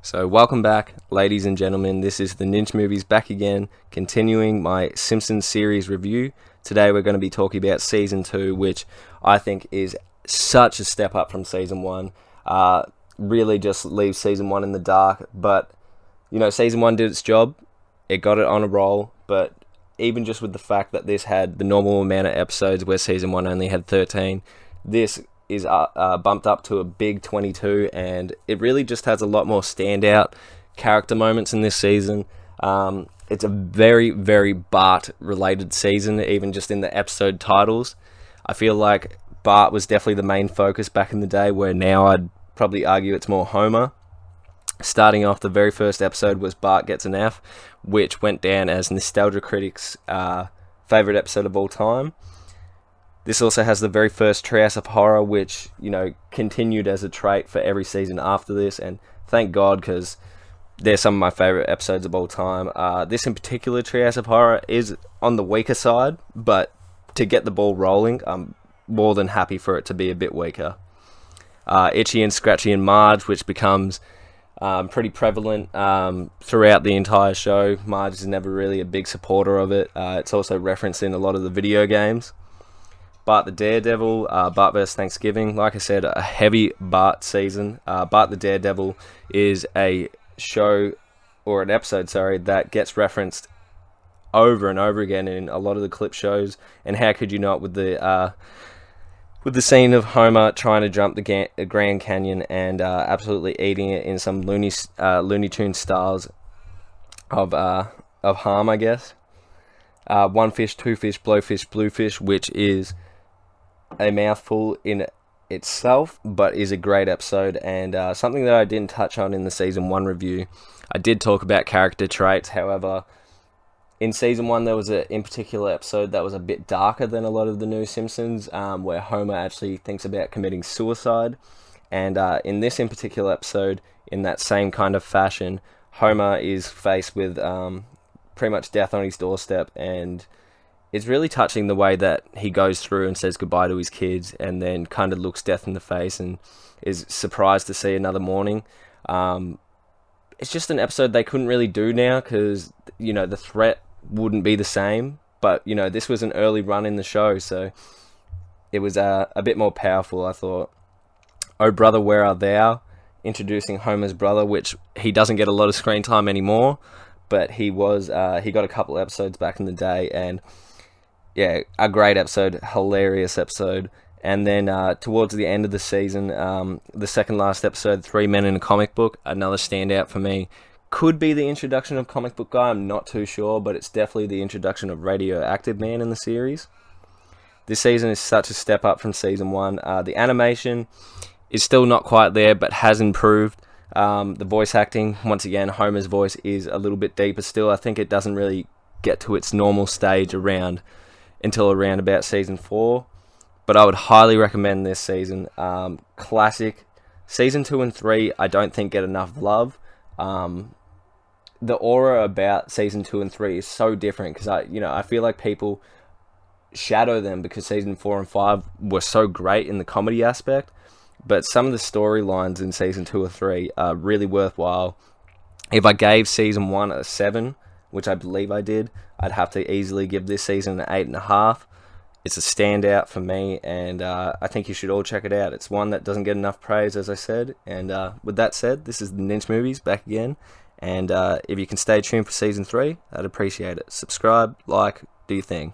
So welcome back, ladies and gentlemen. This is the Ninchmovies back again, continuing my Simpsons series review. Today we're going to be talking about Season 2, which I think is such a step up from Season 1. Really just leaves Season 1 in the dark, but, Season 1 did its job. It got it on a roll, but even just with the fact that this had the normal amount of episodes where Season 1 only had 13, this is bumped up to a big 22, and it really just has a lot more standout character moments in this season. It's a very, very Bart-related season, even just in the episode titles. I feel like Bart was definitely the main focus back in the day, where now I'd probably argue it's more Homer. Starting off, the very first episode was Bart Gets an F, which went down as Nostalgia Critics' favourite episode of all time. This also has the very first Treehouse of Horror, which, continued as a trait for every season after this, and thank God, because they're some of my favourite episodes of all time. This in particular, Treehouse of Horror, is on the weaker side, but to get the ball rolling, I'm more than happy for it to be a bit weaker. Itchy and Scratchy and Marge, which becomes pretty prevalent throughout the entire show. Marge is never really a big supporter of it. It's also referenced in a lot of the video games. Bart the Daredevil, Bart vs. Thanksgiving. Like I said, a heavy Bart season. Bart the Daredevil is a show, or an episode, that gets referenced over and over again in a lot of the clip shows. And how could you not, with the scene of Homer trying to jump the Grand Canyon and absolutely eating it in some Looney Tunes styles of harm, I guess. One fish, two fish, blowfish, bluefish, which is a mouthful in itself, but is a great episode, and something that I didn't touch on in the Season 1 review. I did talk about character traits, however, in Season 1 there was in particular episode that was a bit darker than a lot of the new Simpsons, where Homer actually thinks about committing suicide, and in this in particular episode, in that same kind of fashion, Homer is faced with pretty much death on his doorstep, and it's really touching the way that he goes through and says goodbye to his kids, and then kind of looks death in the face and is surprised to see another morning. It's just an episode they couldn't really do now, because the threat wouldn't be the same, but this was an early run in the show, so it was a bit more powerful, I thought. Oh Brother, Where Art Thou? Introducing Homer's brother, which he doesn't get a lot of screen time anymore, but he got a couple episodes back in the day, and yeah, a great episode, hilarious episode. And then towards the end of the season, the second last episode, Three Men in a Comic Book, another standout for me. Could be the introduction of Comic Book Guy, I'm not too sure, but it's definitely the introduction of Radioactive Man in the series. This season is such a step up from Season 1. The animation is still not quite there, but has improved. The voice acting, once again, Homer's voice is a little bit deeper still. I think it doesn't really get to its normal stage until around about Season 4. But I would highly recommend this season. Classic. Season 2 and 3, I don't think get enough love. The aura about Season 2 and 3 is so different, because I feel like people shadow them because Season 4 and 5 were so great in the comedy aspect. But some of the storylines in Season 2 or 3 are really worthwhile. If I gave Season 1 a 7, which I believe I did, I'd have to easily give this season an 8.5. It's a standout for me, and I think you should all check it out. It's one that doesn't get enough praise, as I said. And with that said, this is the Ninchmovies back again. And if you can stay tuned for Season 3, I'd appreciate it. Subscribe, like, do your thing.